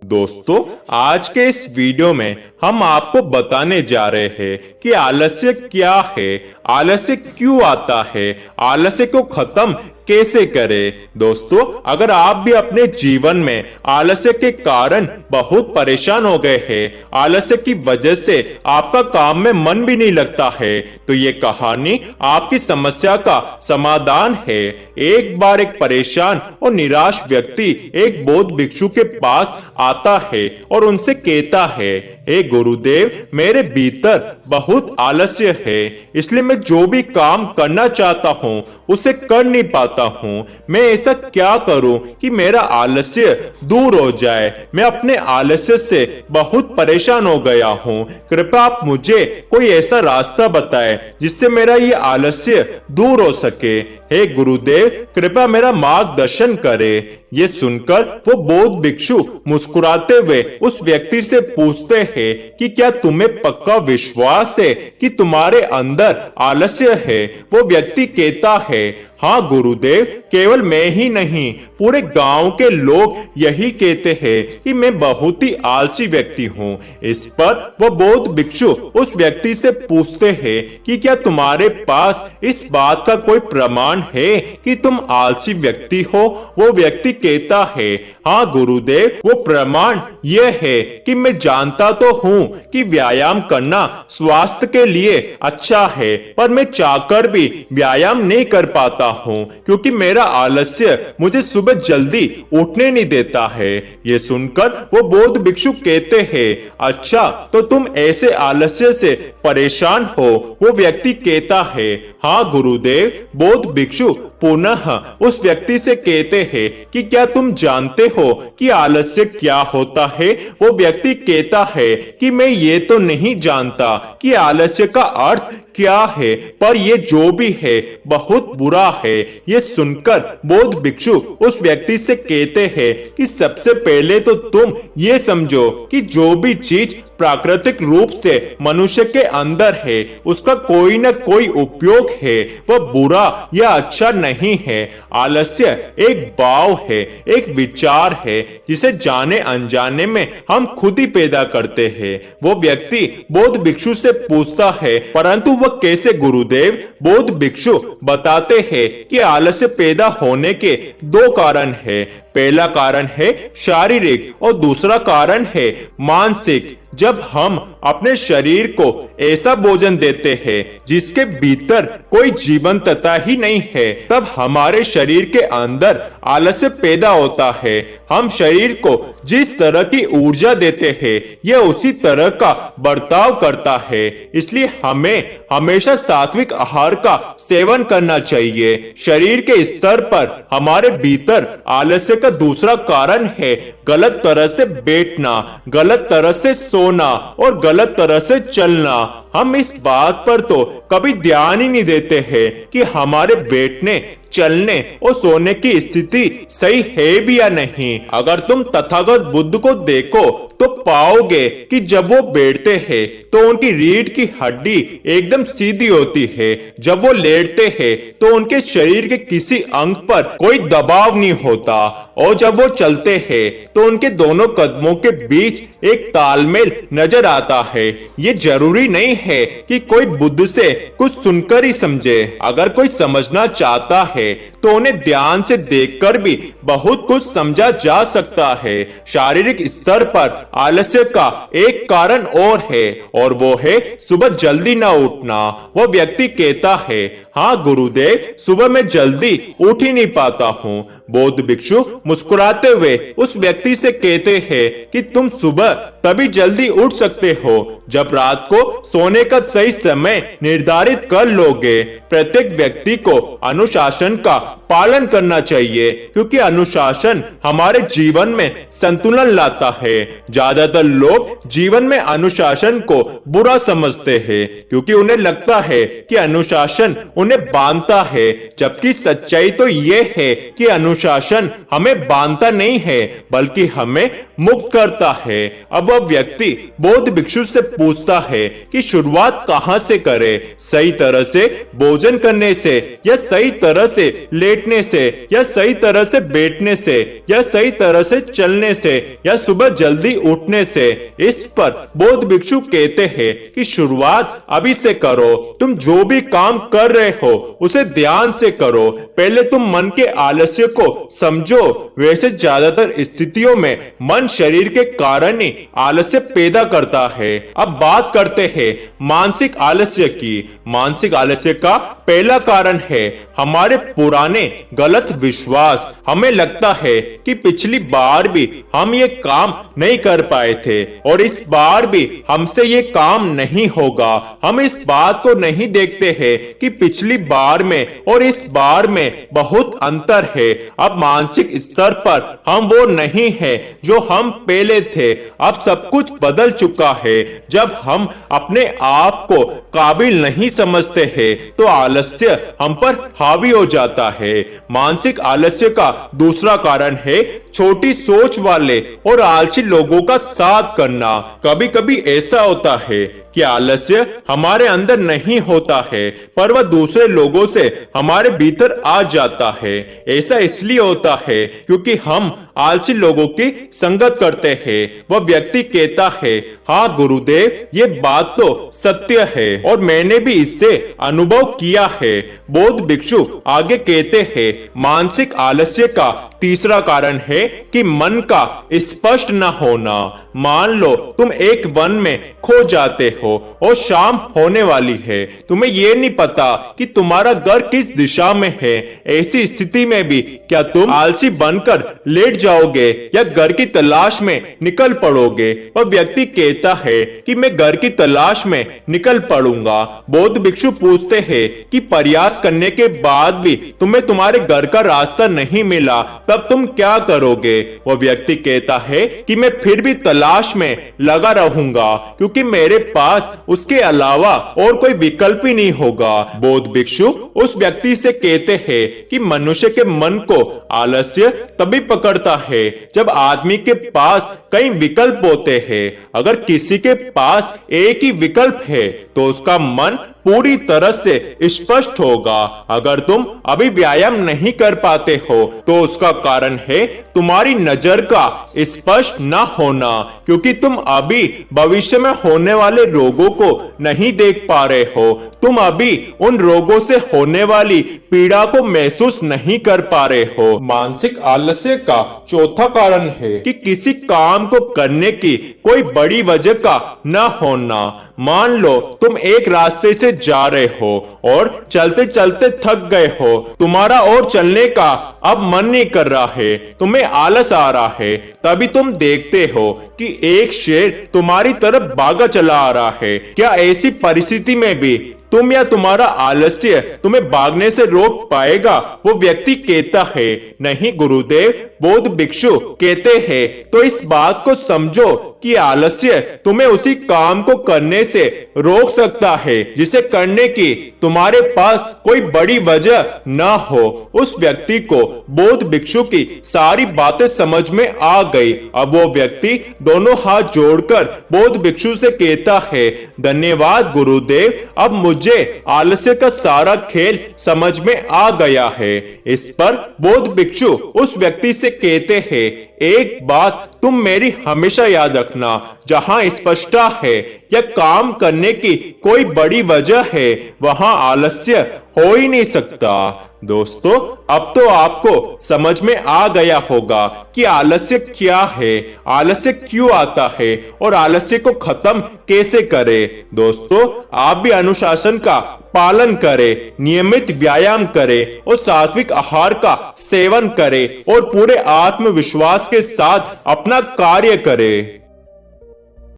दोस्तों, आज के इस वीडियो में हम आपको बताने जा रहे हैं कि आलस्य क्या है, आलस्य क्यों आता है, आलस्य को खत्म कैसे करें। दोस्तों, अगर आप भी अपने जीवन में आलस्य के कारण बहुत परेशान हो गए हैं, आलस्य की वजह से आपका काम में मन भी नहीं लगता है, तो ये कहानी आपकी समस्या का समाधान है। एक बार एक परेशान और निराश व्यक्ति एक बौद्ध भिक्षु के पास आता है और उनसे कहता है, हे गुरुदेव, मेरे भीतर बहुत आलस्य है, इसलिए मैं जो भी काम करना चाहता हूँ उसे कर नहीं पाता हूँ। मैं ऐसा क्या करूँ कि मेरा आलस्य दूर हो जाए। मैं अपने आलस्य से बहुत परेशान हो गया हूँ। कृपया आप मुझे कोई ऐसा रास्ता बताएं जिससे मेरा ये आलस्य दूर हो सके। हे गुरुदेव, कृपया मेरा मार्गदर्शन करें। ये सुनकर वो बौद्ध भिक्षु मुस्कुराते हुए उस व्यक्ति से पूछते हैं कि क्या तुम्हें पक्का विश्वास है कि तुम्हारे अंदर आलस्य है? वो व्यक्ति कहता है, हाँ गुरुदेव, केवल मैं ही नहीं, पूरे गांव के लोग यही कहते हैं कि मैं बहुत ही आलसी व्यक्ति हूँ। इस पर वह बौद्ध भिक्षु उस व्यक्ति से पूछते हैं कि क्या तुम्हारे पास इस बात का कोई प्रमाण है कि तुम आलसी व्यक्ति हो? वो व्यक्ति कहता है, हाँ गुरुदेव, वो प्रमाण यह है कि मैं जानता तो हूँ कि व्यायाम करना स्वास्थ्य के लिए अच्छा है, पर मैं चाहकर भी व्यायाम नहीं कर पाता हूँ क्योंकि मेरा आलस्य मुझे सुबह जल्दी उठने नहीं देता है। ये सुनकर वो बौद्ध भिक्षु कहते हैं, अच्छा, तो तुम ऐसे आलस्य से परेशान हो? वो व्यक्ति कहता है, हाँ गुरुदेव। बौद्ध भिक्षु पुनः उस व्यक्ति से कहते हैं कि क्या तुम जानते हो कि आलस्य क्या होता है? वो व्यक्ति कहता है कि मैं ये तो नहीं जानता कि आलस्य का अर्थ क्या है, पर ये जो भी है बहुत बुरा है। ये सुनकर बौद्ध भिक्षु उस व्यक्ति से कहते हैं कि सबसे पहले तो तुम ये समझो कि जो भी चीज प्राकृतिक रूप से मनुष्य के अंदर है उसका कोई न कोई उपयोग है, वह बुरा या अच्छा नहीं है। आलस्य एक भाव है, एक विचार है जिसे जाने अनजाने में हम खुद ही पैदा करते हैं। वो व्यक्ति बौद्ध भिक्षु से पूछता है, परंतु वह कैसे गुरुदेव? बौद्ध भिक्षु बताते हैं कि आलस्य पैदा होने के दो कारण है। पहला कारण है शारीरिक और दूसरा कारण है मानसिक। जब हम अपने शरीर को ऐसा भोजन देते हैं जिसके भीतर कोई जीवंतता ही नहीं है, तब हमारे शरीर के अंदर आलस्य पैदा होता है। हम शरीर को जिस तरह की ऊर्जा देते हैं यह उसी तरह का बर्ताव करता है। इसलिए हमें हमेशा सात्विक आहार का सेवन करना चाहिए। शरीर के स्तर पर हमारे भीतर आलस्य का दूसरा कारण है गलत तरह से बैठना, गलत तरह से सोना और गलत तरह से चलना। हम इस बात पर तो कभी ध्यान ही नहीं देते हैं कि हमारे बैठने, चलने और सोने की स्थिति सही है भी या नहीं। अगर तुम तथागत बुद्ध को देखो तो पाओगे कि जब वो बैठते हैं तो उनकी रीढ़ की हड्डी एकदम सीधी होती है। जब वो लेटते हैं तो उनके शरीर के किसी अंग पर कोई दबाव नहीं होता, और जब वो चलते हैं तो उनके दोनों कदमों के बीच एक तालमेल नजर आता है। ये जरूरी नहीं है कि कोई बुद्ध से कुछ सुनकर ही समझे। अगर कोई समझना चाहता है तो उन्हें ध्यान से देखकर भी बहुत कुछ समझा जा सकता है। शारीरिक स्तर पर आलस्य का एक कारण और है, और वो है सुबह जल्दी ना उठना। वो व्यक्ति कहता है, हाँ गुरुदेव, सुबह मैं जल्दी उठ ही नहीं पाता हूँ। बौद्ध भिक्षु मुस्कुराते हुए उस व्यक्ति से कहते हैं कि तुम सुबह तभी जल्दी उठ सकते हो जब रात को सोने का सही समय निर्धारित कर लोगे। प्रत्येक व्यक्ति को अनुशासन का पालन करना चाहिए क्योंकि अनुशासन हमारे जीवन में संतुलन लाता है। ज्यादातर लोग जीवन में अनुशासन को बुरा समझते हैं क्योंकि उन्हें लगता है कि अनुशासन उन्हें बांधता है, जबकि सच्चाई तो यह है कि अनुशासन हमें बांधता नहीं है बल्कि हमें मुक्त करता है। अब वह व्यक्ति बौद्ध भिक्षु से पूछता है कि शुरुआत कहां से करे? सही तरह से भोजन भोजन करने से, या सही तरह से लेटने से, या सही तरह से बैठने से, या सही तरह से चलने से, या सुबह जल्दी उठने से। इस पर बौद्ध भिक्षु कहते हैं कि शुरुआत अभी से करो। तुम जो भी काम कर रहे हो उसे ध्यान से करो। पहले तुम मन के आलस्य को समझो। वैसे ज्यादातर स्थितियों में मन शरीर के कारण ही आलस्य पैदा करता है। अब बात करते हैं मानसिक आलस्य की। मानसिक आलस्य का पहला कारण है हमारे पुराने गलत विश्वास। हमें लगता है कि पिछली बार भी हम ये काम नहीं कर पाए थे और इस बार भी हमसे ये काम नहीं होगा। हम इस बात को नहीं देखते हैं कि पिछली बार में और इस बार में बहुत अंतर है। अब मानसिक स्तर पर हम वो नहीं है जो हम पहले थे। अब सब कुछ बदल चुका है। जब हम अपने आप को काबिल नहीं समझते हैं तो आलस्य हम पर हावी हो जाता है। मानसिक आलस्य का दूसरा कारण है छोटी सोच वाले और आलसी लोगों का साथ करना। कभी कभी ऐसा होता है कि आलस्य हमारे अंदर नहीं होता है पर वह दूसरे लोगों से हमारे भीतर आ जाता है। ऐसा इसलिए होता है क्योंकि हम आलसी लोगों की संगत करते हैं। वह व्यक्ति कहता है, हाँ गुरुदेव, ये बात तो सत्य है और मैंने भी इससे अनुभव किया है। बौद्ध भिक्षु आगे कहते हैं, मानसिक आलस्य का तीसरा कारण है कि मन का स्पष्ट न होना। मान लो तुम एक वन में खो जाते हो और शाम होने वाली है। तुम्हें यह नहीं पता कि तुम्हारा घर किस दिशा में है। ऐसी स्थिति में भी क्या तुम आलसी बनकर लेट जाओगे या घर की तलाश में निकल पड़ोगे? वह व्यक्ति कहता है कि मैं घर की तलाश में निकल पड़ूंगा। बौद्ध भिक्षु पूछते हैं कि प्रयास करने के बाद भी तुम्हें तुम्हारे घर का रास्ता नहीं मिला, तब तुम क्या करोगे? वह व्यक्ति कहता है कि मैं फिर भी तलाश में लगा रहूंगा क्योंकि मेरे पास उसके अलावा और कोई विकल्प ही नहीं होगा। बौद्ध भिक्षु उस व्यक्ति से कहते हैं कि मनुष्य के मन को आलस्य तभी पकड़ता है जब आदमी के पास कई विकल्प होते हैं। अगर किसी के पास एक ही विकल्प है तो उसका मन पूरी तरह से स्पष्ट होगा। अगर तुम अभी व्यायाम नहीं कर पाते हो तो उसका कारण है तुम्हारी नजर का स्पष्ट न होना, क्योंकि तुम अभी भविष्य में होने वाले रोगों को नहीं देख पा रहे हो। तुम अभी उन रोगों से होने वाली पीड़ा को महसूस नहीं कर पा रहे हो। मानसिक आलस्य का चौथा कारण है कि किसी काम को करने की कोई बड़ी वजह का न होना। मान लो तुम एक रास्ते से जा रहे हो और चलते चलते थक गए हो। तुम्हारा और चलने का अब मन नहीं कर रहा है, तुम्हें आलस आ रहा है। तभी तुम देखते हो कि एक शेर तुम्हारी तरफ भागा चला आ रहा है। क्या ऐसी परिस्थिति में भी तुम या तुम्हारा आलस्य तुम्हें भागने से रोक पाएगा? वो व्यक्ति कहता है, नहीं गुरुदेव। बौद्ध भिक्षु कहते हैं, तो इस बात को समझो कि आलस्य तुम्हें उसी काम को करने से रोक सकता है जिसे करने की तुम्हारे पास कोई बड़ी वजह न हो। उस व्यक्ति को बौद्ध भिक्षु की सारी बातें समझ में आ गई। अब वो व्यक्ति दोनों हाथ जोड़कर बौद्ध भिक्षु से कहता है, धन्यवाद गुरुदेव, अब मुझे आलस्य का सारा खेल समझ में आ गया है। इस पर बौद्ध भिक्षु उस व्यक्ति से कहते हैं, एक बात तुम मेरी हमेशा याद रखना, जहां स्पष्टता है या काम करने की कोई बड़ी वजह है वहां आलस्य हो ही नहीं सकता। दोस्तों, अब तो आपको समझ में आ गया होगा कि आलस्य क्या है, आलस्य क्यों आता है और आलस्य को खत्म कैसे करें। दोस्तों, आप भी अनुशासन का पालन करें, नियमित व्यायाम करें और सात्विक आहार का सेवन करें और पूरे आत्मविश्वास के साथ अपना कार्य करें।